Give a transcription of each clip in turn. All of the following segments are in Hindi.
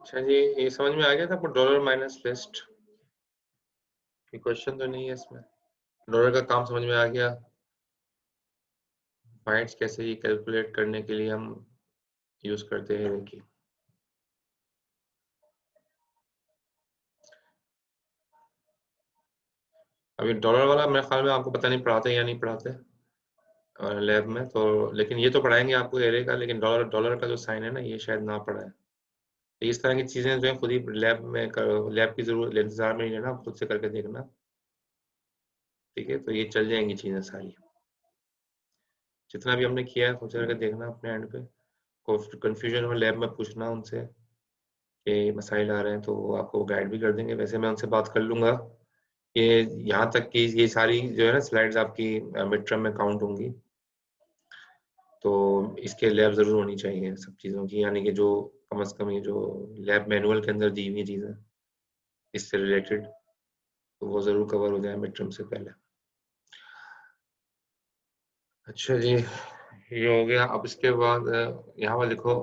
अच्छा जी, ये समझ में आ गया था आपको डॉलर माइनस लिस्ट? कोई क्वेश्चन तो नहीं है इसमें? डॉलर का काम समझ में आ गया? बाइट्स कैसे ही कैलकुलेट करने के लिए हम यूज करते हैं देखिए। अभी डॉलर वाला मेरे ख्याल में आपको पता नहीं पढ़ाते या नहीं पढ़ाते लैब में, तो लेकिन ये तो पढ़ाएंगे आपको एरे का, लेकिन डॉलर डॉलर का जो साइन है ना, ये शायद ना पढ़ाए। तो इस तरह की चीजें जो है खुद ही लैब में लैब की जरूरत इंतजार में नहीं रहना, खुद से करके देखना। ठीक है, तो ये चल जाएंगी चीजें सारी। जितना भी हमने किया है खुद से करके देखना अपने एंड पे। कंफ्यूजन हो लैब में पूछना उनसे कि मसाइल आ रहे हैं, तो वो आपको गाइड भी कर देंगे। वैसे मैं उनसे बात कर लूंगा कि यहाँ तक की ये सारी जो है ना स्लाइड्स आपकी मिड टर्म में काउंट होंगी, तो इसके लैब जरूर होनी चाहिए सब चीज़ों की, यानी कि जो कम से कम ये जो लैब मैनुअल के अंदर दी हुई चीज़ें इससे रिलेटेड, तो वो जरूर कवर हो जाए मिड टर्म से पहले। अच्छा जी, ये हो गया। अब इसके बाद यहाँ पर लिखो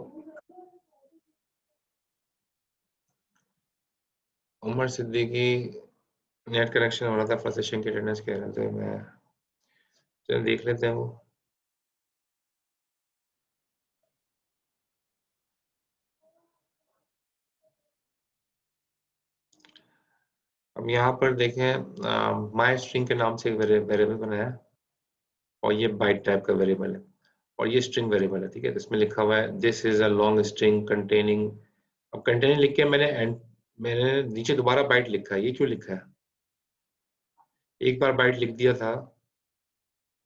उमर सिद्दीकी नेट कनेक्शन हो रहा था, फर्स्ट सेशन की अटेंडेंस कह रहे थे। मैं चलो देख लेते हैं वो। अब यहाँ पर देखें माई स्ट्रिंग के नाम से एक वेरिएबल बनाया है, और ये बाइट टाइप का वेरिएबल है, और ये स्ट्रिंग वेरिएबल है। ठीक है, इसमें लिखा हुआ है this is a long string containing. अब कंटेनिंग लिख के मैंने नीचे दोबारा बाइट लिखा है। ये क्यों लिखा है? एक बार बाइट लिख दिया था,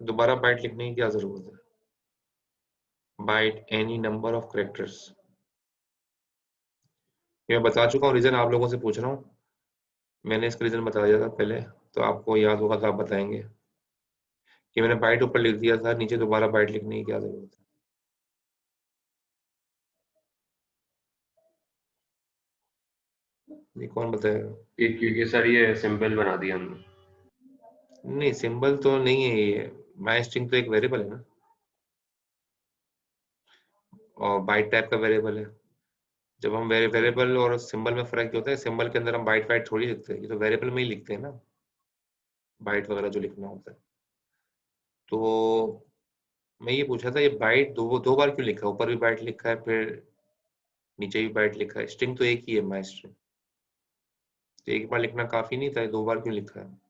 दोबारा बाइट लिखने की क्या जरूरत है? Byte any number of characters. ये मैं बता चुका हूँ, रीजन आप लोगों से पूछ रहा हूँ। मैंने इसका रीजन बता दिया था पहले, तो आपको याद होगा तो आप बताएंगे कि मैंने बाइट ऊपर लिख दिया था, नीचे दोबारा बाइट लिखने की क्या जरूरत है? ये कौन बताएगा? क्योंकि सर ये सिंबल बना दिया हमने। नहीं, सिंबल तो नहीं है ये। माई स्ट्रिंग तो एक वेरिएबल है ना, और बाइट टाइप का वेरिएबल है। जब हम वेरिएबल और सिंबल में फर्क क्या होता है? सिंबल के अंदर हम बाइट वाइट थोड़ी लिखते हैं, ये तो वेरिएबल में ही लिखते हैं ना, बाइट वगैरह जो लिखना होता है। तो मैं ये पूछा था, ये बाइट दो बार क्यों लिखा है? ऊपर भी बाइट लिखा है, फिर नीचे भी बाइट लिखा है। स्ट्रिंग तो एक ही है, माई स्ट्रिंग। तो एक बार लिखना काफी नहीं था, ये दो बार क्यों लिखा है?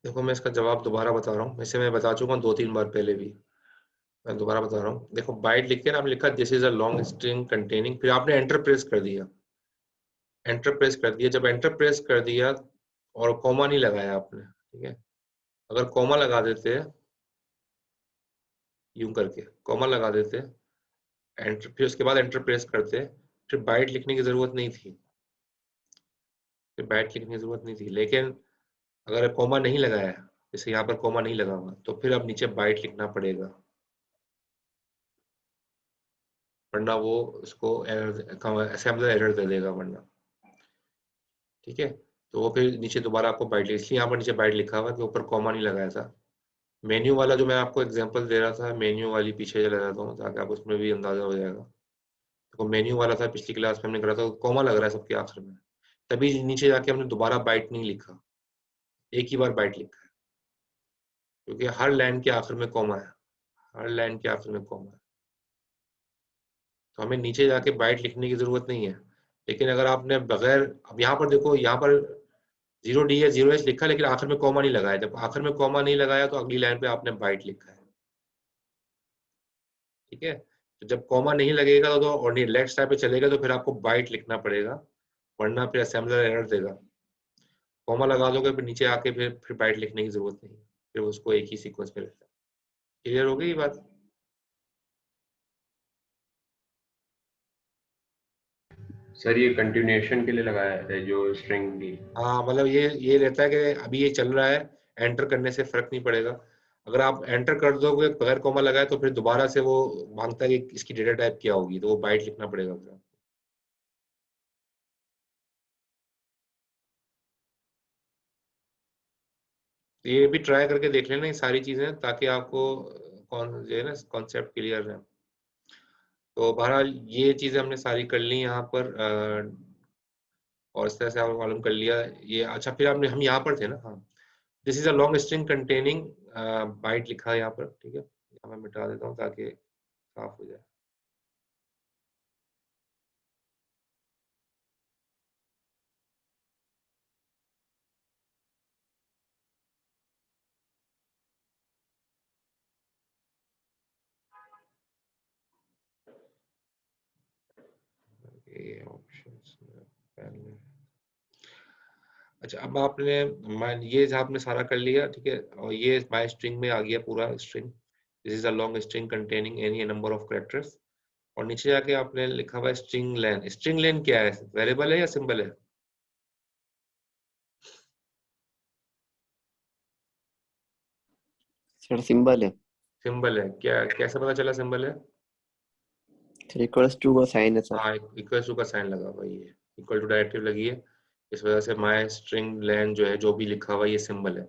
देखो, मैं इसका जवाब दोबारा बता रहा हूँ, वैसे मैं बता चुका हूँ 2-3 बार पहले भी। मैं दोबारा बता रहा हूँ। देखो, बाइट लिख के ना आपने लिखा this is a long string containing, फिर आपने एंटर प्रेस कर दिया। एंटर प्रेस कर दिया, जब एंटर प्रेस कर दिया और कॉमा नहीं लगाया आपने, ठीक है? अगर कॉमा लगा देते, यूं करके कॉमा लगा देते, एंटर, फिर उसके बाद एंटर प्रेस करते, फिर बाइट लिखने की जरूरत नहीं थी। फिर बाइट लिखने की जरूरत नहीं थी, लेकिन अगर कॉमा नहीं लगाया, जैसे यहाँ पर कॉमा नहीं लगा हुआ, तो फिर अब नीचे बाइट लिखना पड़ेगा, वरना वो उसको असेंबलर एरर दे देगा वरना। ठीक है, तो वो फिर नीचे दोबारा आपको बाइट, इसलिए यहाँ पर नीचे बाइट लिखा हुआ है कि ऊपर कॉमा नहीं लगाया था। मेन्यू वाला जो मैं आपको एग्जांपल दे रहा था, मेन्यू वाली पीछे चला जाता हूँ ताकि आप उसमें भी अंदाजा हो जाएगा। देखो, मेन्यू वाला था, पिछली क्लास में हमने करा था, कॉमा लग रहा है सबके आखिर में, तभी नीचे जाके हमने दोबारा बाइट नहीं लिखा, एक ही बार बाइट लिखा है, क्योंकि हर लाइन के आखिर में कॉमा है। हर लाइन के आखिर में कॉमा है, तो हमें नीचे जाके बाइट लिखने की जरूरत नहीं है। लेकिन अगर आपने बगैर, अब यहाँ पर देखो, यहाँ पर 0D या 0H लिखा, लेकिन आखिर में कॉमा नहीं लगाया। जब आखिर में कॉमा नहीं लगाया, तो अगली लाइन पे आपने बाइट लिखा है। ठीक है, तो जब कॉमा नहीं लगेगा तो और नहीं लेफ्ट साइड पे चलेगा, तो फिर आपको बाइट लिखना पड़ेगा, वरना फिर असेंबलर एरर देगा। कॉमा लगा दोगे, फिर नीचे आके फिर बाइट लिखने की जरूरत नहीं, फिर उसको एक ही सीक्वेंस में रहता है। क्लियर हो गई ये बात? सर ये कंटिन्यूएशन के लिए लगाया है जो स्ट्रिंग की। हाँ, मतलब ये रहता है कि अभी ये चल रहा है, एंटर करने से फर्क नहीं पड़ेगा। अगर आप एंटर कर दोगे बगैर कॉमा लगाए, तो फिर दोबारा से वो मांगता है कि इसकी डेटा टाइप क्या होगी, तो वो बाइट लिखना पड़ेगा फिर। ये भी ट्राई करके देख लेना ये सारी चीजें, ताकि आपको कौन जो है ना कॉन्सेप्ट क्लियर है। तो बहरहाल ये चीजें हमने सारी कर ली यहाँ पर, और इस तरह से आपने मालूम कर लिया ये। अच्छा, फिर आपने हम यहाँ पर थे ना, हाँ, this is a long string containing byte लिखा है यहाँ पर, ठीक है। यहाँ मैं मिटा देता हूँ ताकि साफ हो जाए। ये ऑप्शंस में पहले, अच्छा अब आपने ये जो आपने सारा कर लिया, ठीक है, और ये माय स्ट्रिंग में आ गया पूरा string, this is a long string containing any number of characters. और नीचे जाके आपने लिखा हुआ है स्ट्रिंग लेन। स्ट्रिंग लेन क्या है, वेरिएबल है या सिंबल है? सर सिंबल है। सिंबल है क्या, कैसे पता चला सिंबल है? सर इक्वल्स टू का साइन है सर। हाँ, इक्वल टू का साइन लगा हुआ है, ये इक्वल टू डायरेक्टिव लगी है, इस वजह से माय स्ट्रिंग लेन जो है, जो भी लिखा हुआ है ये सिंबल है।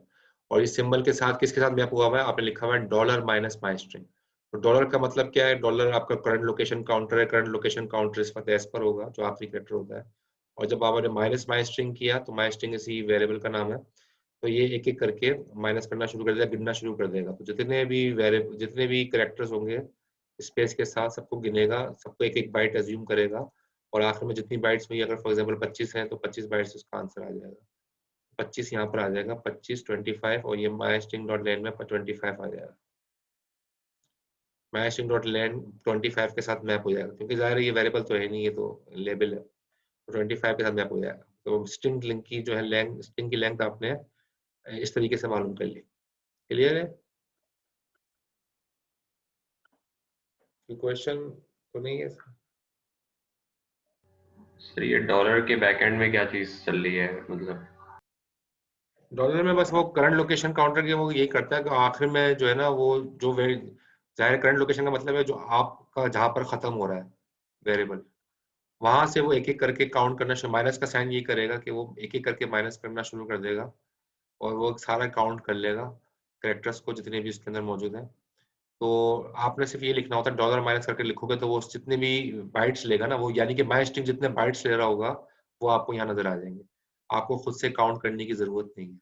और इस सिंबल के साथ किसके साथ मैप हुआ हुआ है? आपने लिखा हुआ है डॉलर माइनस माय स्ट्रिंग। तो डॉलर का मतलब क्या है? डॉलर आपका करंट लोकेशन काउंटर है, करंट लोकेशन काउंटर इस वक्त एस पर होगा, जो आखिरी कैरेक्टर होता है। और जब आपने माइनस माय स्ट्रिंग किया तो माय स्ट्रिंग इसी वेरिएबल का नाम है, तो ये एक एक करके माइनस करना शुरू कर देगा, गिनना शुरू कर देगा। तो जितने भी वेरिएबल, जितने भी कैरेक्टर्स होंगे स्पेस के साथ, सबको गिनेगा, सबको एक एक बाइट एज्यूम करेगा, और आखिर में जितनी बाइट्स हुई, अगर फॉर एग्जांपल 25 है तो 25 बाइट्स उसका आंसर आ जाएगा। 25 यहाँ पर आ जाएगा, 25 25, और ये माई स्ट्रिंग डॉट लेन में 25 आ जाएगा। माई स्ट्रिंग डॉट लेन 25 के साथ मैप हो जाएगा, क्योंकि जाहिर है ये वेरिएबल तो है नहीं, ये तो लेबल है, तो 25 के साथ मैप हो जाएगा। तो स्ट्रिंग लिंक की जो है लेंथ, स्ट्रिंग की लेंथ आपने इस तरीके से मालूम कर ली। क्लियर है? कोई क्वेश्चन तो नहीं है? सर ये डॉलर के बैकएंड में क्या चीज चल रही है, मतलब? डॉलर में बस वो करंट लोकेशन काउंटर के वो यही करता है कि आखिर में जो है ना, वो जो जाहिर करंट लोकेशन का मतलब है जो आपका जहां पर खत्म हो रहा है वेरिएबल, वहां से वो एक एक करके काउंट करना शुरू, माइनस का साइन ये करेगा कि वो एक एक करके माइनस करना शुरू कर देगा, और वो सारा काउंट कर लेगा कैरेक्टर्स को जितने भी उसके अंदर मौजूद हैं। तो आपने सिर्फ ये लिखना होता है, डॉलर माइनस करके लिखोगे तो वो जितने भी बाइट्स लेगा ना, वो यानी कि माई स्ट्रिंग जितने बाइट्स ले रहा होगा वो आपको यहाँ नजर आ जाएंगे, आपको खुद से काउंट करने की जरूरत नहीं है।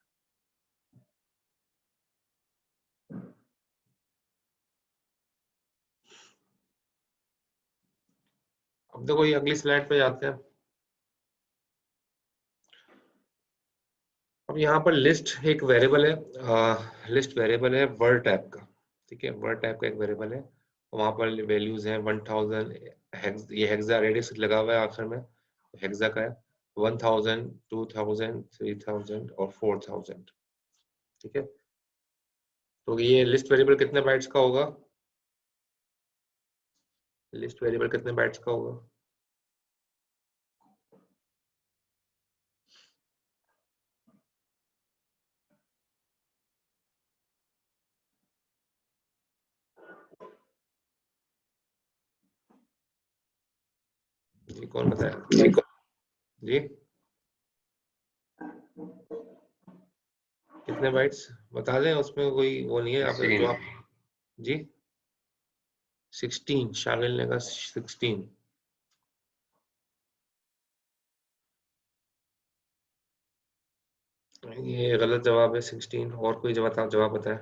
अब देखो ये अगली स्लाइड पे जाते हैं। अब यहाँ पर लिस्ट एक वेरिएबल है, लिस्ट वेरिएबल है वर्ड टाइप का, ठीक है, वर्ड टाइप का एक वेरिएबल है। वहाँ पर वैल्यूज हैं 1000, ये हेक्सा रेडियस लगा हुआ है आखिर में, हेक्सा का है, 1000, 2000, 3000 और 4000, ठीक है। तो ये लिस्ट वेरिएबल कितने बाइट्स का होगा? लिस्ट वेरिएबल कितने बाइट्स का होगा? जी कौन बताया? जी कितने बाइट्स बता दें, उसमें कोई वो नहीं है, आप जो आप जी 16, शामिल ने कहा 16। ये गलत जवाब है 16, और कोई जवाब बताए?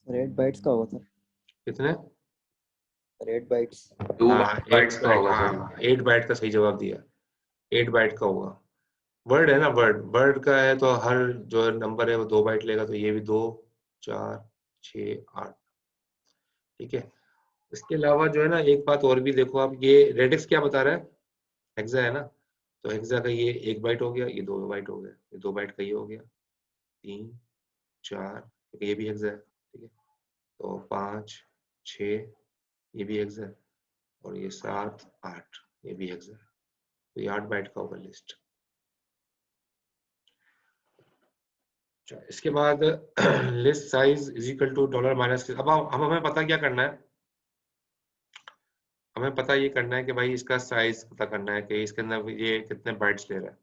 8 बाइट्स का होगा सर। कितने? 8 बाइट्स। 2 हाँ 8 बाइट्स का बाइट, होगा सर। हाँ 8 बाइट का सही जवाब दिया, 8 बाइट का होगा। वर्ड है ना, वर्ड वर्ड का है तो हर जो नंबर है वो 2 बाइट लेगा, तो ये भी 2, 4, 6, 8, ठीक है। इसके अलावा जो है ना, एक बात और भी देखो आप, ये रेडिक्स क्या बता रहा है? हेक्सा है ना, तो हेक्सा का ये 1 बाइट हो गया, ये 2 बाइट हो गया, ये 2 बाइट का ये हो गया, 3, 4, क्योंकि ये भी हेक्सा है, ठीक है, तो 5, 6, ये भी हेक्सा है, और ये 7, 8, ये भी हेक्सा है, तो ये 8 बाइट का होगा लिस्ट। इसके बाद list size is equal to dollar minus. अब हम हमें पता क्या करना है, हमें पता ये करना है कि भाई इसका साइज पता करना है कि इसके अंदर ये कितने बाइट्स ले रहा है।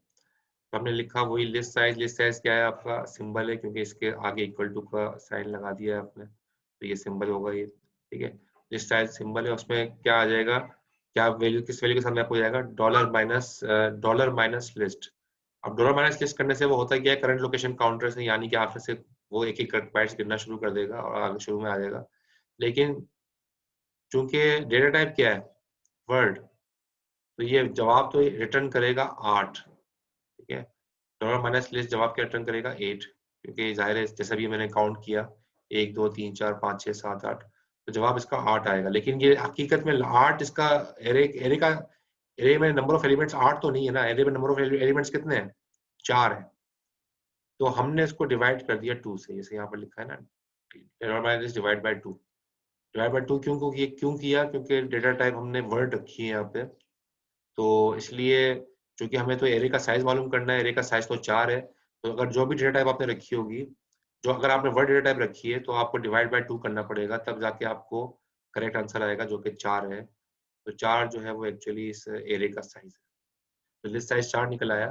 तो हमने लिखा वही लिस्ट साइज क्या है आपका सिंबल है, क्योंकि इसके आगे इक्वल टू का साइन लगा दिया है आपने, तो ये सिंबल होगा ये, ठीक है। लिस्ट साइज सिंबल है, उसमें क्या आ जाएगा, क्या वैल्यू किस वैल्यू के साथ मैप हो जाएगा, डॉलर माइनस लिस्ट। अब डॉलर माइनस लिस्ट करने से वो होता है क्या है, करंट लोकेशन काउंटर से, यानी कि आपने से वो एक एक बाइट्स गिनना शुरू कर देगा और आगे शुरू में आ जाएगा। लेकिन चूंकि डेटा टाइप क्या है, वर्ड, तो ये जवाब तो रिटर्न करेगा 8, ठीक है। डॉलर माइनस लिस्ट जवाब क्या रिटर्न करेगा 8, क्योंकि जाहिर है जैसा भी मैंने काउंट किया 1 2 3 4 5 6 7 8, तो जवाब इसका 8 आएगा। लेकिन ये हकीकत में 8 इसका एरे में नंबर ऑफ एलिमेंट्स 8 तो नहीं है ना, एरे में नंबर ऑफ एलिमेंट्स कितने हैं, 4 है। तो हमने इसको डिवाइड कर दिया 2 से, जैसे यहाँ पर लिखा है ना, dollar minus divide by 2। Divide by 2 क्यों किया, क्योंकि डेटा टाइप हमने वर्ड रखी है यहाँ पे, तो इसलिए क्योंकि हमें तो एरे का साइज मालूम करना है, एरे का साइज तो 4 है, तो अगर जो भी डेटा टाइप आपने रखी होगी, जो अगर आपने वर्ड डेटा टाइप रखी है, तो आपको डिवाइड बाय 2 करना पड़ेगा, तब जाके आपको करेक्ट आंसर आएगा, जो कि 4 है। तो 4 जो है वो एक्चुअली इस एरे का साइज है, तो लिस्ट साइज 4 निकल आया।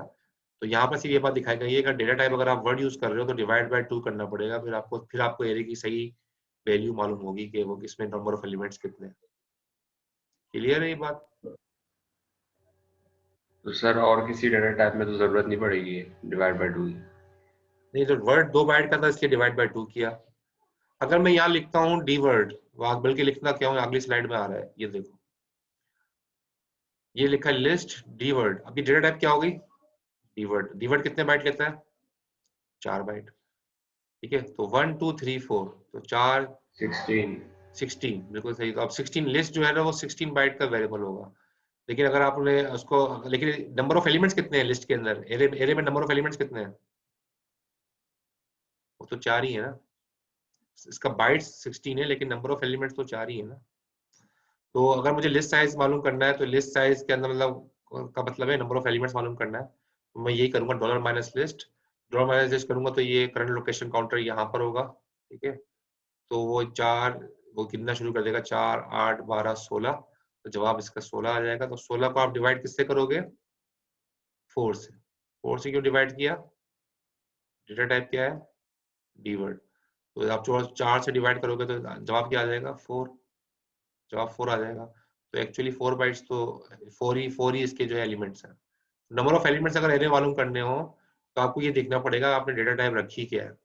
तो यहाँ पर सिर्फ ये बात दिखाई गई है, अगर डेटा टाइप अगर आप वर्ड यूज कर रहे हो तो डिवाइड बाय 2 करना पड़ेगा, फिर आपको एरे की सही वैल्यू मालूम होगी कि वो किसमें नंबर ऑफ एलिमेंट्स कितने हैं। क्लियर है ये बात? तो सर और किसी डाटा टाइप में तो जरूरत नहीं पड़ेगी डिवाइड बाय 2 की? नहीं, तो वर्ड 2 बाइट का था, इसलिए डिवाइड बाय 2 किया। अगर मैं यहाँ लिखता हूँ डी वर्ड, बल्कि लिखना क्या हूँ, अगली स्लाइड में आ रहा है, ये देखो, ये लिखा है लिस्ट डी वर्ड। अब ये डेटा टाइप क्या होगी, डी वर्ड कितने बाइट लेता है, 4 बाइट, ठीक है। तो 1 2 3 4, तो 4 16, बिल्कुल सही। तो अब 16 लिस्ट जो है ना वो 16 बाइट का वेरिएबल होगा। लेकिन अगर आपने उसको, लेकिन नंबर ऑफ एलिमेंट्स कितने हैं लिस्ट के अंदर, एरे में नंबर ऑफ एलिमेंट्स कितने हैं, वो तो 4 ही है ना। इसका बाइट्स 16 है, लेकिन नंबर ऑफ एलिमेंट्स तो 4 ही है ना। तो अगर मुझे लिस्ट साइज मालूम करना है, तो लिस्ट साइज के अंदर मतलब का मतलब है नंबर ऑफ एलिमेंट्स मालूम करना है, तो मैं यही करूंगा, dollar minus list. Dollar minus list करूंगा तो ये करंट लोकेशन काउंटर यहाँ पर होगा, ठीक है। तो वो 4 वो गिनना शुरू कर देगा, 4 8 12 16, तो जवाब इसका 16 आ जाएगा। तो 16 को आप डिवाइड किससे करोगे, 4 से। 4 से क्यों डिवाइड किया, डेटा टाइप क्या है, डी वर्ड, तो आप 4 से डिवाइड करोगे तो जवाब क्या आ जाएगा, 4, जवाब 4 आ जाएगा। तो एक्चुअली 4 बाइट्स तो 4 ही इसके जो है एलिमेंट्स हैं। नंबर ऑफ एलिमेंट्स अगर एरे मालूम करने हो, तो आपको ये देखना पड़ेगा आपने डेटा टाइप रखी क्या है,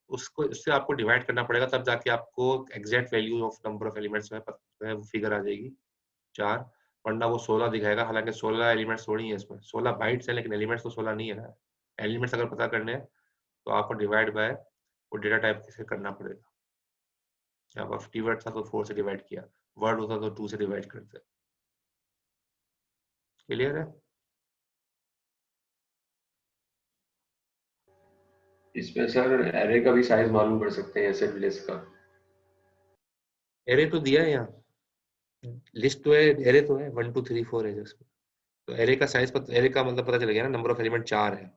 उसको उससे आपको डिवाइड करना पड़ेगा, तब जाके आपको exact value of number of elements में फिगर आ जाएगी 4, वरना वो 16 दिखाएगा। हालांकि 16 एलिमेंट्स थोड़ी है इसमें, 16 बाइट्स है, लेकिन एलिमेंट्स तो 16 नहीं है ना। एलिमेंट्स अगर पता करने हैं तो आपको डिवाइड बाय वो डेटा टाइप से करना पड़ेगा। यहाँ पर कीवर्ड था तो 4 से डिवाइड किया, वर्ड होता तो 2 से डिवाइड करते। क्लियर है? इसमें सर एरे का भी साइज मालूम कर सकते हैं सिर्फ लिस्ट का? एरे तो दिया है यहाँ, लिस्ट तो है, एरे तो है 1 2 3 4 है जिसमें, तो एरे का साइज, एरे का मतलब पता चल गया ना, नंबर ऑफ एलिमेंट 4 है।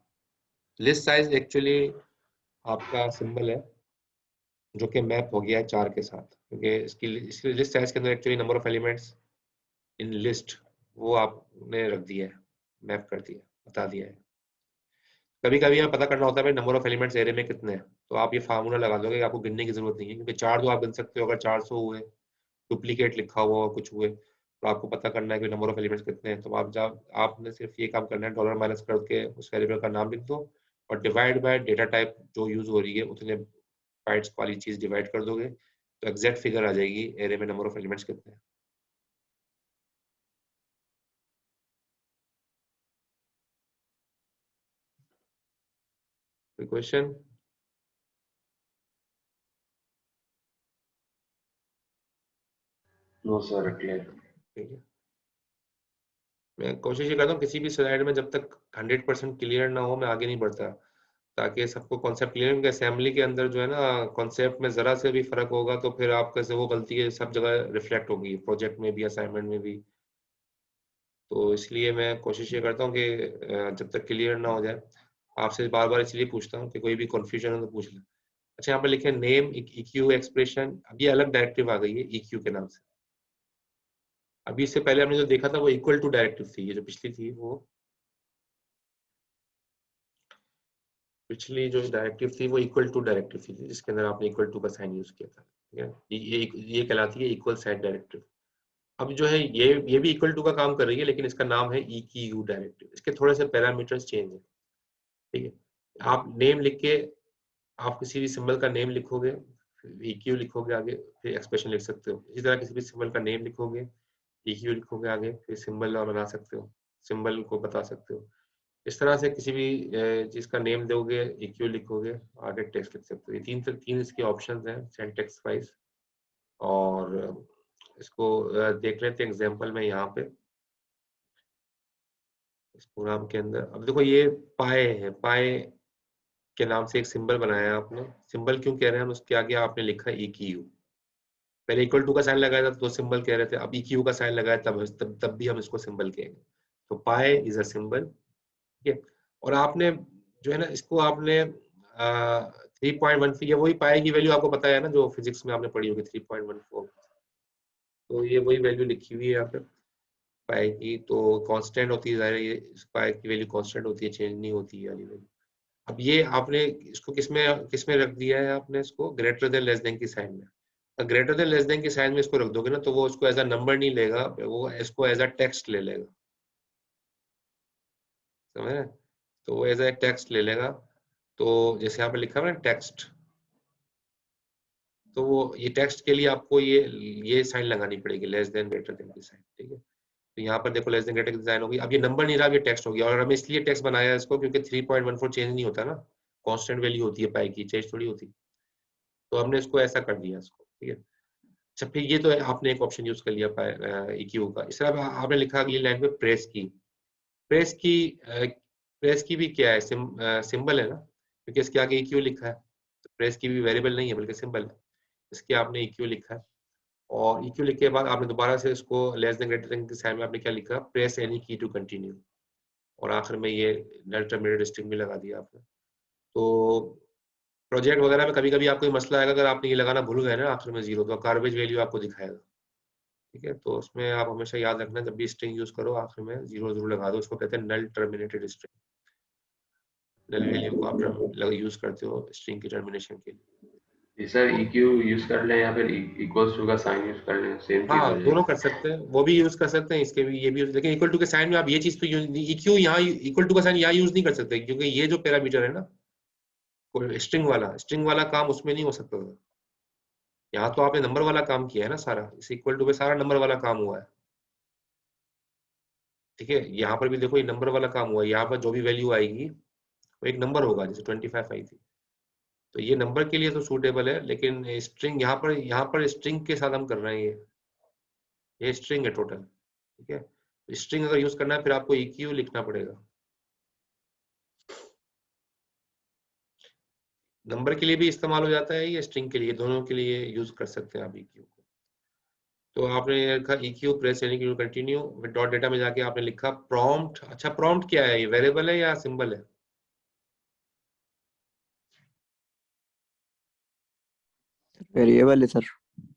लिस्ट साइज एक्चुअली आपका सिंबल है, जो कि मैप हो गया है 4 के साथ, क्योंकि इसकी लिस्ट साइज के अंदर actually number of elements in list वो आपने रख दिया है, मैप कर दिया, बता दिया है। कभी कभी हमें पता करना होता है भाई नंबर ऑफ एलिमेंट्स एरे में कितने हैं, तो आप ये फार्मूला लगा दोगे, आपको गिनने की जरूरत नहीं है, क्योंकि 4 तो आप गिन सकते हो, अगर 400 हुए, डुप्लीकेट लिखा हुआ और कुछ हुए, तो आपको पता करना है कि नंबर ऑफ एलिमेंट्स कितने हैं, तो आपने सिर्फ ये काम करना है, डॉलर माइनस करके उस वेरिएबल का नाम लिख दो और डिवाइड बाय डेटा टाइप जो यूज हो रही है उतने बाइट्स वाली चीज डिवाइड कर दोगे, तो एग्जैक्ट फिगर आ जाएगी एरे में नंबर ऑफ एलिमेंट्स कितने हैं। कोई क्वेश्चन? No sir, clear. ठीक है, मैं कोशिश ये करता हूँ किसी भी स्लाइड में जब तक 100% क्लियर ना हो मैं आगे नहीं बढ़ता, ताकि सबको कॉन्सेप्ट क्लियर, क्योंकि असेंबली के अंदर जो है ना कॉन्सेप्ट में जरा से भी फर्क होगा तो फिर आपके से वो गलती है सब जगह रिफ्लेक्ट होगी, प्रोजेक्ट में भी असाइनमेंट में भी। तो इसलिए मैं कोशिश ये करता हूँ कि जब तक क्लियर ना हो जाए, आपसे बार बार इसलिए पूछता हूँ कि कोई भी कन्फ्यूजन हो तो पूछ लें। अच्छा, यहाँ पे लिखे नेम EQ एक्सप्रेशन, अभी अलग डायरेक्टिव आ गई है EQ के नाम से। अभी इससे पहले हमने जो देखा था वो इक्वल टू डायरेक्टिव थी, ये जो पिछली थी वो पिछली जो डायरेक्टिव थी वो इक्वल टू डायरेक्टिव थी, जिसके अंदर आपने इक्वल टू का साइन यूज किया था, ठीक है। ये कहलाती है इक्वल साइड डायरेक्टिव। अब जो है ये भी इक्वल टू का काम कर रही है, लेकिन इसका नाम है EQ डायरेक्टिव। इसके थोड़े से पैरामीटर्स चेंज है, ठीक है। आप नेम लिख के आप किसी भी सिंबल का नेम लिखोगे, EQ लिखोगे आगे, फिर एक्सप्रेशन लिख सकते हो। इसी तरह किसी भी सिंबल का नेम लिखोगे, EQ लिखोगे आगे, फिर सिंबल बना सकते हो, सिंबल को बता सकते हो। इस तरह से किसी भी चीज का नेम दोगे, EQ लिखोगे, आगे टेक्स्ट लिख सकते हो। ये तीन इसके ऑप्शंस हैं सिंटैक्स वाइज। और इसको देख लेते हैं एग्जांपल में यहाँ पे इस प्रोग्राम के अंदर। अब देखो ये पाए है, पाए के नाम से एक सिंबल बनाया है आपने। सिंबल क्यों कह रहे हैं हम, उसके आगे आपने लिखा EQ। पहले इक्वल टू का साइन लगाया था तो सिंबल कह रहे थे, अब EQ का साइन लगाया तब भी हम इसको सिंबल कहेंगे। तो पाए इज अ सिंबल, ठीक है। और आपने जो है ना इसको आपने 3.14, ये वही पाए की वैल्यू आपको पता है ना, जो फिजिक्स में आपने पढ़ी होगी 3.14। तो ये वही वैल्यू लिखी हुई है यहाँ पे पाए की। तो कांस्टेंट होती है, जाहिर है ये पाए की वैल्यू कांस्टेंट होती है, चेंज नहीं होती है वाली वैल्यू। अब ये आपने इसको किसमें रख दिया है, आपने इसको ग्रेटर देन लेस देन की साइन में। ग्रेटर देन लेस देन की साइन में इसको रख दोगे ना, तो वो इसको एज अ नंबर नहीं लेगा, वो इसको एज अ टेक्स्ट ले लेगा, समझ रहे? तो वो एज अ टेक्स्ट ले लेगा। तो जैसे यहाँ पे लिखा हुआ है टेक्स्ट, तो वो ये टेक्स्ट के लिए आपको ये साइन लगानी पड़ेगी, लेस देन ग्रेटर देन की साइन, ठीक है। तो यहाँ पर देखो लेस देन ग्रेटर की साइन होगी। अब ये नंबर नहीं रहा, ये टेक्स्ट हो गया। और हमें इसलिए टेक्स्ट बनाया है इसको क्योंकि 3.14 चेंज नहीं होता ना, कांस्टेंट वैल्यू होती है पाई की, चेंज थोड़ी होती। तो हमने इसको ऐसा कर दिया इसको, ठीक है। अच्छा, फिर ये तो आपने एक ऑप्शन यूज कर लिया EQ का। इस तरह आपने लिखा अगली लाइन पे प्रेस की। प्रेस की प्रेस की भी क्या है, सिंबल है ना, क्योंकि इसके आगे EQ लिखा है। तो प्रेस की भी वेरिएबल नहीं है बल्कि सिंबल है, इसके आपने EQ लिखा है। और EQ लिखने के बाद आपने दोबारा से इसको लेस देन ग्रेटर देन के साइन में आपने क्या लिखा, प्रेस एनी की टू कंटिन्यू। और आखिर में ये नल टर्मिनेटेड स्ट्रिंग भी लगा दिया आपने। तो प्रोजेक्ट वगैरह में कभी कभी आपको ये मसला आएगा, अगर आपने ये लगाना भूल गए ना आखिर में जीरो, तो गार्बेज वैल्यू आपको दिखाएगा, ठीक है। तो उसमें आप हमेशा याद रखना, जब भी स्ट्रिंग यूज करो आखिर में जीरो जरूर लगा दो। उसको कहते हैं नल टर्मिनेटेड स्ट्रिंग। नल वैल्यू को आप यूज करते हो स्ट्रिंग की टर्मिनेशन के लिए। जी सर, EQ यूज कर लें या फिर इक्वल्स टू का साइन यूज कर लें, सेम चीज हाँ, हो दोनों जाएगी। कर सकते हैं, वो भी यूज कर सकते हैं, इसके भी ये भी लेकिन इक्वल टू के साइन में आप ये चीज तो यूज नहीं, EQ यहाँ इक्वल टू का साइन यहाँ यूज नहीं कर सकते, क्योंकि ये जो पैरामीटर है ना, स्ट्रिंग वाला काम उसमें नहीं हो सकता था। यहाँ तो आपने नंबर वाला काम किया है ना सारा, इस इक्वल टू पे सारा नंबर वाला काम हुआ है, ठीक है। यहाँ पर भी देखो ये नंबर वाला काम हुआ है। यहाँ पर जो भी वैल्यू आएगी वो एक नंबर होगा, जैसे 25 आई थी, तो ये नंबर के लिए तो सूटेबल है। लेकिन स्ट्रिंग यहाँ पर स्ट्रिंग के साथ हम कर रहे हैं, ये स्ट्रिंग है टोटल, ठीक है। स्ट्रिंग अगर यूज करना है फिर आपको EQ लिखना पड़ेगा। नंबर के लिए भी इस्तेमाल हो जाता है, ये स्ट्रिंग के लिए, दोनों के लिए यूज कर सकते हैं आप EQ को। तो आपने लिखा EQ प्रेस यानी कि कंटिन्यू, डॉट डेटा में जाके आपने लिखा प्रॉम्प्ट। अच्छा, प्रॉम्प्ट क्या है, ये वेरिएबल है या सिंबल है? वेरिएबल है सर।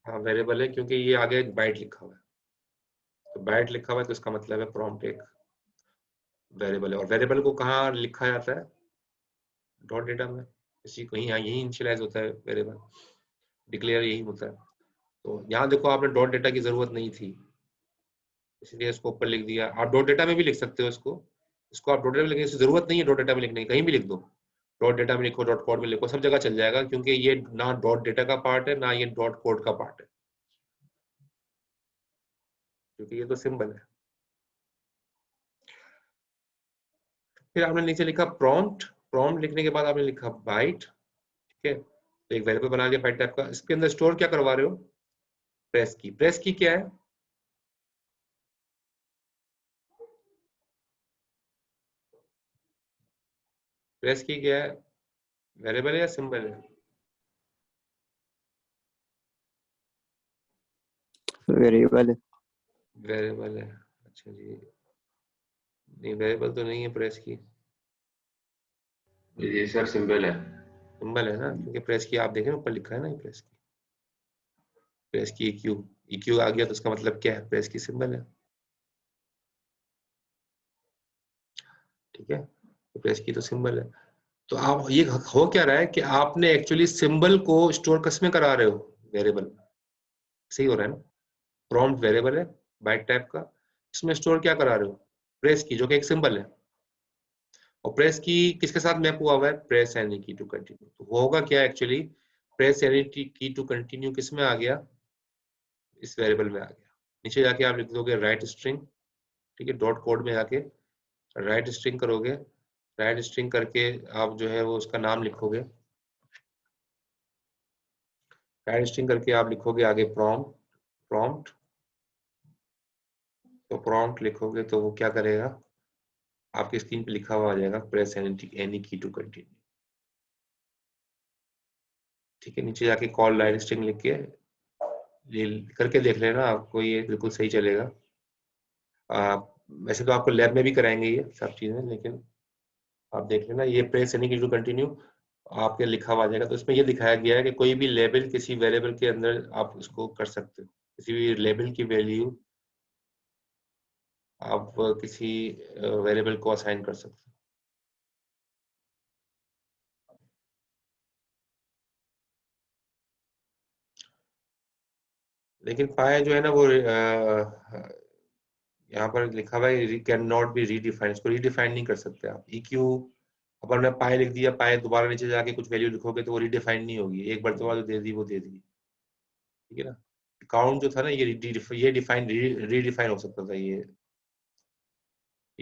हाँ, वेरिएबल है, क्योंकि ये आगे बाइट लिखा हुआ है। तो बाइट लिखा हुआ है तो इसका मतलब है प्रॉम्प्ट एक वेरिएबल है। और वेरिएबल को कहाँ लिखा जाता है, डॉट डेटा में, इसी कहीं यहाँ यही इनिशियलाइज होता है वेरिएबल, डिक्लेयर यही होता है। तो यहाँ देखो आपने डॉट डेटा की जरूरत नहीं थी, इसलिए इसको ऊपर लिख दिया। आप डॉट डेटा में भी लिख सकते हो इसको आप डॉट डेटा में लिखने की जरूरत नहीं है, डॉट डेटा में लिखने की, कहीं भी लिख दो, डॉट डेटा में लिखो, डॉट कोड में लिखो, सब जगह चल जाएगा, क्योंकि ये ना डॉट डेटा का पार्ट है ना ये डॉट कोड का पार्ट है, क्योंकि ये तो सिंबल है। फिर आपने नीचे लिखा प्रॉम्प्ट। प्रॉम्प्ट लिखने के बाद आपने लिखा बाइट, ठीक है। तो एक वेरिएबल बना लिया बाइट टाइप का। इसके अंदर स्टोर क्या करवा रहे हो, प्रेस की। प्रेस की क्या है, प्रेस की क्या है, वेरिएबल है या सिंबल है? वेरिएबल है। वेरिएबल है, अच्छा जी। नहीं, वेरिएबल तो नहीं है प्रेस की, जी सर, सिंबल है। सिंबल है ना, क्योंकि प्रेस की आप देखें ऊपर लिखा है ना, ये प्रेस की EQ। EQ आ गया तो उसका मतलब क्या है, प्रेस की सिंबल है, ठीक है। तो प्रेस की तो सिंबल है। तो आप ये हो क्या रहा है कि आपने एक्चुअली सिंबल को स्टोर किस में करा रहे हो, वेरिएबल। सही हो रहा है ना, प्रॉम्प्ट वेरिएबल है बाइट टाइप का, इसमें स्टोर क्या करा रहे हो, प्रेस की, जो कि एक सिंबल है। और प्रेस की किसके साथ मैप हुआ है, प्रेस एनी की टू कंटिन्यू। तो होगा क्या एक्चुअली, प्रेस एनी की टू कंटिन्यू किस में आ गया, इस वेरिएबल में आ गया। नीचे जाके आप लिख दोगे राइट स्ट्रिंग, ठीक है, डॉट कोड में जाके राइट स्ट्रिंग करोगे, राइट स्ट्रिंग करके आप जो है वो उसका नाम लिखोगे, राइट स्ट्रिंग करके आप लिखोगे आगे प्रॉम्प्ट, प्रॉम्प्ट। तो प्रॉम्प्ट लिखोगे तो वो क्या करेगा, आपकी स्क्रीन पे लिखा हुआ आ जाएगा प्रेस एनी की टू कंटिन्यू। ठीक है, नीचे जाके कॉल राइट स्ट्रिंग लिख के ये करके देख लेना, आपको ये बिल्कुल सही चलेगा। वैसे तो आपको लैब में भी कराएंगे ये सब चीजें, लेकिन आप देख लेना, ये प्रेस एनी की टू कंटिन्यू आपके लिखा हुआ आ जाएगा। तो इसमें ये दिखाया गया है कि कोई भी लेबल किसी वेरिएबल के अंदर आप इसको कर सकते हो, किसी भी लेबल की वैल्यू आप किसी वेरिएबल को असाइन कर सकते हो। लेकिन पाया जो है ना वो यहाँ पर लिखा हुआ है कैन नॉट बी रीडिफाइंड, इसको रीडिफाइन नहीं कर सकते आप। EQ अपन ने पाए लिख दिया, पाए दोबारा नीचे जाके कुछ वैल्यू लिखोगे तो वो रीडिफाइन नहीं होगी, एक मरतबा जो दे दी वो दे दी। ठीक है ना, काउंट जो था ना ये डिफाइन रीडिफाइन हो सकता था, ये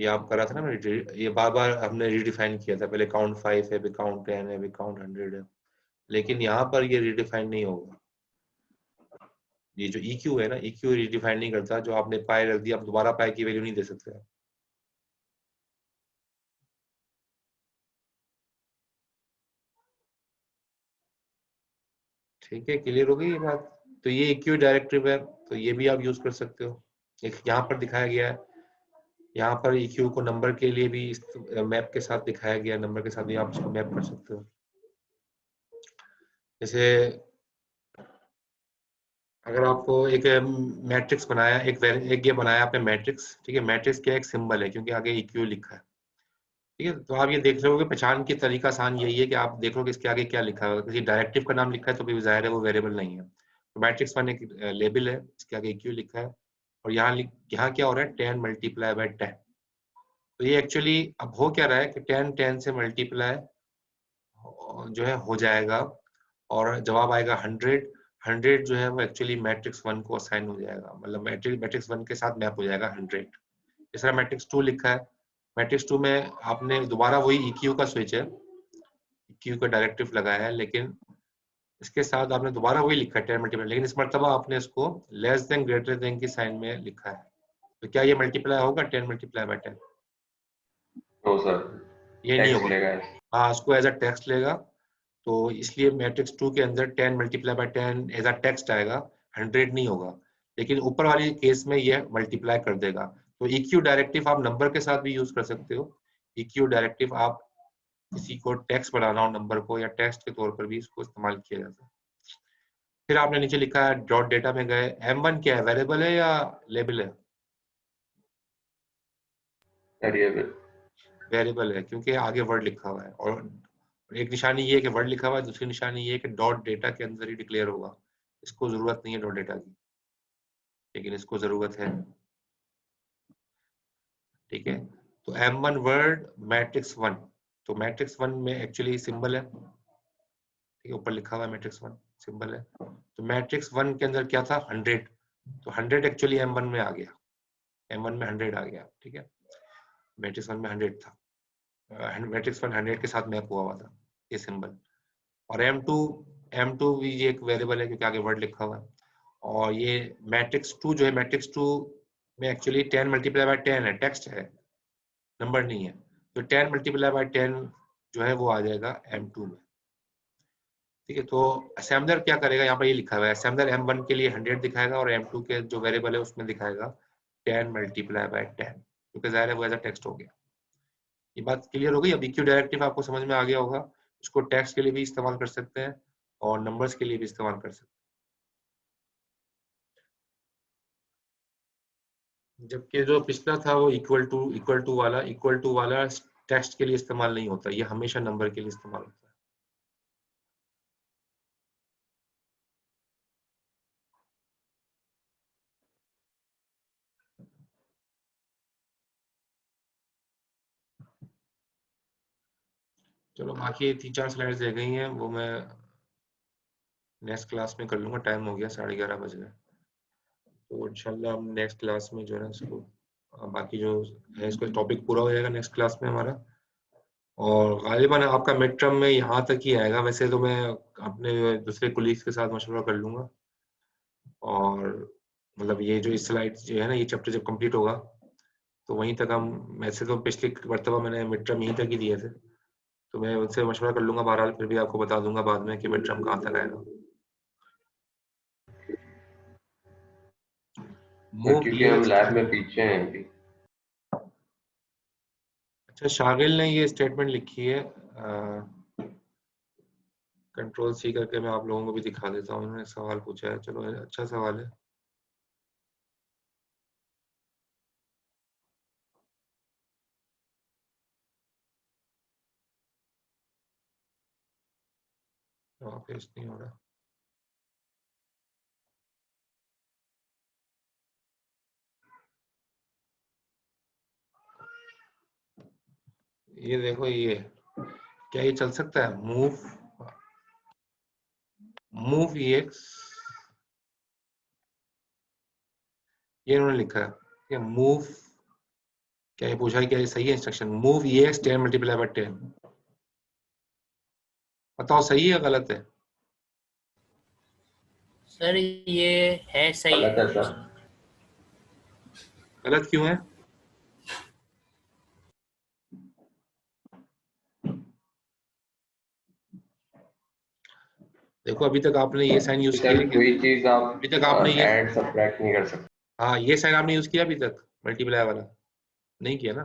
आप करा था ना, ये बार बार हमने रीडिफाइन किया था, पहले काउंट 5 है, काउंट 10 है, काउंट 100 है, लेकिन यहाँ पर ये रीडिफाइन नहीं होगा। ये जो EQ है ना, EQ रीडिफाइन नहीं करता, जो आपने पाए रख दिया आप दोबारा पाए की वैल्यू नहीं दे सकते आप। ठीक है, क्लियर हो गई ये बात। तो ये EQ डायरेक्टिव है, तो ये भी आप यूज कर सकते हो। एक यहाँ पर दिखाया गया है, यहाँ पर EQ को नंबर के लिए भी इस मैप के साथ दिखाया गया, नंबर के साथ भी आप इसको मैप कर सकते हो। जैसे अगर आपको एक मैट्रिक्स बनाया, एक ये बनाया आपने मैट्रिक्स, ठीक है, मैट्रिक्स क्या एक सिंबल है क्योंकि आगे EQ लिखा है। ठीक है, तो आप ये देख रहे होगे, पहचान की तरीका आसान यही है कि आप देख लो कि इसके आगे क्या लिखा है। किसी डायरेक्टिव का नाम लिखा है तो भी जाहिर है वो वेरिएबल नहीं है। तो मैट्रिक्स वन एक लेबल है, इसके आगे EQ लिखा है, और यहाँ क्या हो रहा है, 10 मल्टीप्लाई बाय 10। तो ये एक्चुअली अब हो क्या रहा है कि 10 10 से मल्टीप्लाई जो है हो जाएगा, और जवाब आएगा 100। 100 जो है वो एक्चुअली मैट्रिक्स वन को असाइन हो जाएगा, मतलब मैट्रिक्स वन के साथ मैप हो जाएगा 100। इस तरह मैट्रिक्स टू लिखा है, मैट्रिक्स टू में आपने दोबारा वही EQ का स्विच है, EQ का डायरेक्टिव लगाया है, लेकिन इसके साथ आपने दोबारा वही लिखा है 10 मल्टीप्लाई, लेकिन इस मरतबा आपने इसको लेस देन ग्रेटर देन की साइन में लिखा है। तो क्या ये मल्टीप्लाई होगा 10 मल्टीप्लाई बाय 10? नो सर, ये नहीं टेक्स्ट होगा। लेगा। हाँ, इसको एज अ टेक्स्ट लेगा, तो इसलिए मैट्रिक्स टू के अंदर 10 multiply by 10 as a text आएगा, 100 नहीं होगा। लेकिन ऊपर वाली केस में ये मल्टीप्लाई कर देगा। तो EQ डायरेक्टिव आप नंबर के साथ भी यूज कर सकते हो। EQ डायरेक्टिव आप किसी को टेक्स्ट बढ़ाना हो नंबर को, या टेक्स्ट के तौर पर भी इसको इस्तेमाल किया जाता है। फिर आपने नीचे लिखा है डॉट डेटा में गए, M1 क्या है, वेरिएबल है या लेबल है? वेरिएबल। वेरिएबल है क्योंकि आगे वर्ड लिखा हुआ है, और एक निशानी ये है कि वर्ड लिखा हुआ है, दूसरी निशानी ये है कि डॉट डेटा के अंदर ही डिक्लेयर होगा। इसको जरूरत नहीं है डॉट डेटा की, लेकिन इसको जरूरत है। ठीक है, तो M1 वर्ड मैट्रिक्स वन, तो मैट्रिक्स वन में एक्चुअली सिंबल है, ठीक है, ऊपर लिखा हुआ है मैट्रिक्स वन सिंबल है। तो मैट्रिक्स वन के अंदर क्या था, 100, तो 100 एक्चुअली M1 में आ गया, M1 में 100 आ गया। ठीक है, मैट्रिक्स वन में 100 था, मैट्रिक्स वन 100 के साथ मैप हुआ था ये सिंबल। और M2 भी ये एक वेरिएबल है क्योंकि आगे वर्ड लिखा हुआ है। और ये मैट्रिक्स टू जो है, मैट्रिक्स टू में एक्चुअली 10 मल्टीप्लाई बाय 10 है, टेक्स्ट है, नंबर नहीं है। तो 10 मल्टीप्लाई बाय 10 जो है वो आ जाएगा M2 में। ठीक है, तो असेंबलर क्या करेगा, यहाँ पर ये लिखा हुआ है, असेंबलर M1 के लिए 100 दिखाएगा, और M2 के जो वेरिएबल है उसमें दिखाएगा 10 मल्टीप्लाई बाय 10, क्योंकि जाहिर है वो एज अ टेक्स्ट हो गया। ये बात क्लियर हो गई। अब EQ डायरेक्टिव आपको समझ में आ गया होगा, इसको टेक्स्ट के लिए भी इस्तेमाल कर सकते हैं और नंबर्स के लिए भी इस्तेमाल कर सकते हैं। जबकि जो पिछला था वो इक्वल टू वाला टेक्स्ट के लिए इस्तेमाल नहीं होता, ये हमेशा नंबर के लिए इस्तेमाल होता है। चलो बाकी 3-4 स्लाइड्स रह गई हैं, वो मैं नेक्स्ट क्लास में कर लूंगा, टाइम हो गया 11:30 बज गए। तो इंशाल्लाह हम नेक्स्ट क्लास में जो है ना इसको बाकी जो है इसको टॉपिक पूरा हो जाएगा नेक्स्ट क्लास में हमारा। और गालिबन आपका मिड टर्म में यहाँ तक ही आएगा, वैसे तो मैं अपने दूसरे कोलीग्स के साथ मशवरा कर लूंगा। और मतलब ये जो इस स्लाइड जो है ना, ये चैप्टर जब कंप्लीट होगा तो वहीं तक हम, वैसे तो पिछली मरतबा मैंने मिड टर्म यहीं तक ही दिए थे, तो मैं उनसे मशवरा कर लूंगा। बहरहाल फिर भी आपको बता दूंगा बाद में कि मिड टर्म कहाँ तक आएगा। क्योंकि हम लैब में पीछे हैं अभी। अच्छा, शागिल ने ये स्टेटमेंट लिखी है, कंट्रोल सी करके मैं आप लोगों को भी दिखा देता हूँ। उन्होंने सवाल पूछा है, चलो अच्छा सवाल है। पेस्ट नहीं हो रहा। ये देखो, ये क्या ये चल सकता है? मूव EX, ये इन्होंने लिखा है कि मूव, क्या ये पूछा है क्या ये सही है instruction? Move EX 10 multiply by 10, बताओ सही है गलत है? सर ये है सही। गलत है सर। गलत क्यों है? देखो अभी तक आपने ये साइन यूज किया है क्या? कोई चीज आप अभी तक आपने ये, ऐड सब्ट्रैक्ट नहीं कर सकते। हाँ ये साइन आपने यूज किया अभी तक मल्टीप्लाई वाला? नहीं किया ना,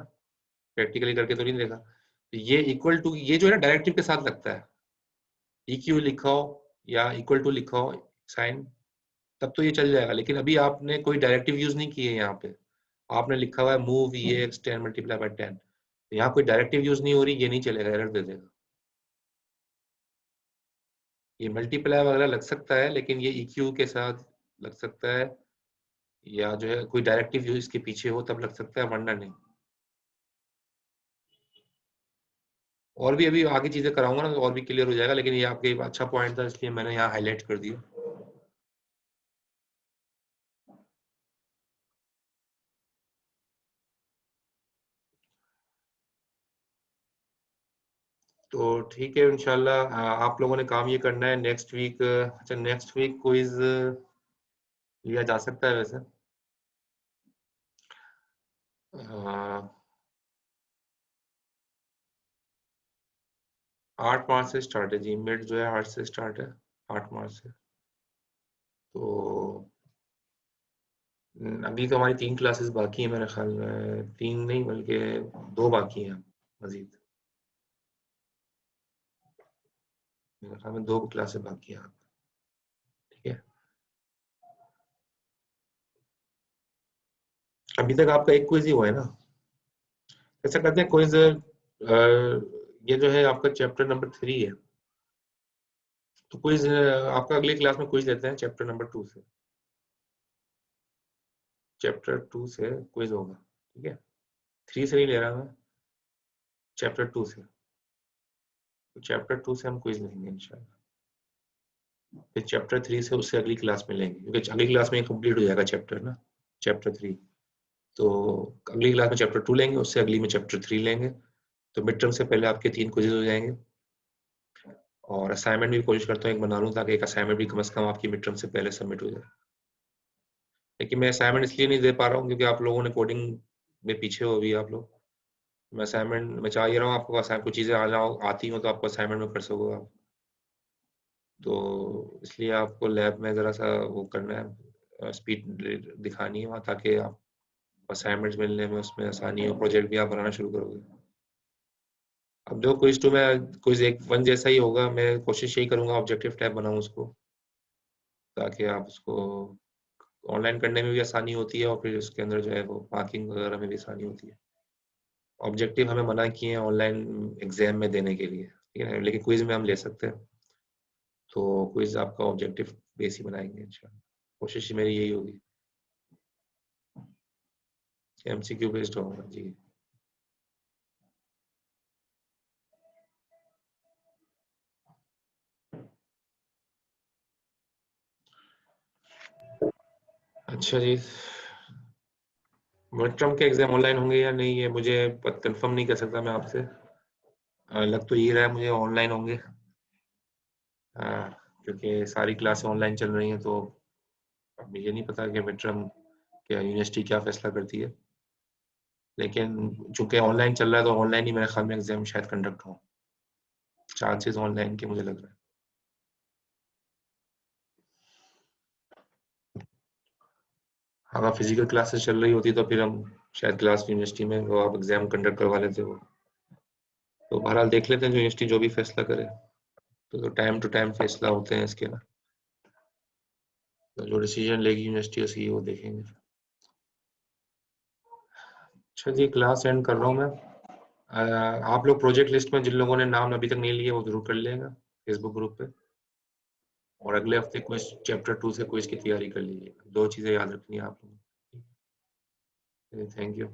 प्रैक्टिकली करके तो नहीं देखा। तो ये इक्वल टू, ये जो है ना डायरेक्टिव के साथ लगता है, EQ लिखो या इक्वल टू लिखो साइन, तब तो ये चल जाएगा। लेकिन अभी आपने कोई डायरेक्टिव यूज नहीं की है, यहाँ पे आपने लिखा हुआ है मूव EX 10 मल्टीप्लाई बाय 10, यहाँ कोई डायरेक्टिव यूज नहीं हो रही, ये नहीं चलेगा, एरर दे देगा। ये मल्टीप्लाई वगैरह लग सकता है, लेकिन ये EQ के साथ लग सकता है, या जो है कोई डायरेक्टिव यूज इसके पीछे हो तब लग सकता है, वरना नहीं। और भी अभी आगे चीजें कराऊंगा ना तो और भी क्लियर हो जाएगा, लेकिन ये आपके अच्छा पॉइंट था इसलिए मैंने यहाँ हाईलाइट कर दिया। तो ठीक है इंशाल्लाह, आप लोगों ने काम ये करना है नेक्स्ट वीक। अच्छा, नेक्स्ट वीक क्विज लिया जा सकता है वैसे। 8 मार्च से स्टार्ट है जी, मिड जो है 8 से स्टार्ट है, 8 मार्च से। तो अभी तो हमारी 3 क्लासेस बाकी है मेरे ख्याल में, 3 नहीं बल्कि 2 बाकी हैं मजीद, मेरे ख्याल में 2 क्लासेस बाकी हैं। ठीक है, अभी तक आपका एक क्विज ही हुआ है ना। ऐसा करते हैं क्विज, ये जो है आपका चैप्टर नंबर 3 है, तो क्विज आपका अगली क्लास में क्विज लेते हैं चैप्टर नंबर 2 से। चैप्टर 2 से क्विज होगा, ठीक है? 3 से नहीं ले रहा मैं, चैप्टर 2 से। तो चैप्टर 2 से हम क्विज लेंगे इंशाल्लाह, फिर चैप्टर 3 से उससे अगली क्लास में लेंगे, क्योंकि अगली क्लास में कंप्लीट हो जाएगा चैप्टर ना, चैप्टर 3। तो अगली क्लास में चैप्टर 2 लेंगे, उससे अगली में चैप्टर 3 लेंगे। तो मिड टर्म से पहले आपके 3 क्विजेज हो जाएंगे। और असाइनमेंट भी कोशिश करता हूँ एक बना लूँ, ताकि एक असाइनमेंट भी कम से कम आपकी मिड टर्म से पहले सबमिट हो जाए। लेकिन मैं असाइनमेंट इसलिए नहीं दे पा रहा हूँ क्योंकि आप लोगों ने कोडिंग में पीछे हो अभी आप लोग। मैं असाइनमेंट मैं चाह ही रहा हूँ आपको, असाइनमेंट कुछ चीज़ें आती हो तो आपको असाइनमेंट में कर सको आप। तो इसलिए आपको लैब में ज़रा सा वो करना है, स्पीड दिखानी है वहाँ, ताकि आप असाइनमेंट्स मिलने में उसमें आसानी हो, प्रोजेक्ट भी आप बनाना शुरू करोगे। अब देखो क्विज 2 में क्विज 1 जैसा ही होगा, मैं कोशिश यही करूँगा ऑब्जेक्टिव टाइप बनाऊँ उसको, ताकि आप उसको ऑनलाइन करने में भी आसानी होती है और फिर उसके अंदर जो है वो मार्किंग वगैरह में भी आसानी होती है। ऑब्जेक्टिव हमें मना किए हैं ऑनलाइन एग्जाम में देने के लिए, ठीक है, लेकिन क्विज में हम ले सकते हैं। तो क्विज आपका ऑब्जेक्टिव बेस ही बनाएंगे इंशाल्लाह, कोशिश मेरी यही होगी। एमसीक्यू बेस्ड होगा जी। अच्छा जी, मिड टर्म के एग्जाम ऑनलाइन होंगे या नहीं ये मुझे कंफर्म नहीं कर सकता मैं आपसे। लग तो ये रहा है मुझे ऑनलाइन होंगे, क्योंकि सारी क्लासें ऑनलाइन चल रही हैं। तो अब मुझे नहीं पता कि मिड टर्म क्या यूनिवर्सिटी क्या फैसला करती है, लेकिन चूंकि ऑनलाइन चल रहा है तो ऑनलाइन ही मेरे ख्याल में एग्जाम शायद कंडक्ट हो, चांसेस ऑनलाइन के मुझे लग रहा है। अगर फिजिकल क्लासेस चल रही होती तो फिर हम शायद क्लास यूनिवर्सिटी में वो आप एग्जाम कंडक्ट करवा लेते हो। तो बहरहाल देख लेते हैं जो यूनिवर्सिटी जो भी फैसला करे, तो टाइम टू टाइम फैसला होते हैं इसके ना, तो जो डिसीजन लेगी यूनिवर्सिटी उसकी वो देखेंगे। अच्छा जी, क्लास एंड कर रहा हूँ मैं। आप लोग प्रोजेक्ट लिस्ट में जिन लोगों ने नाम अभी तक नहीं लिए वो जरूर कर लेगा फेसबुक ग्रुप पे, और अगले हफ्ते क्विज चैप्टर 2 से क्विज की तैयारी कर लीजिए। 2 चीजें याद रखनी है आप लोगों को। Thank you.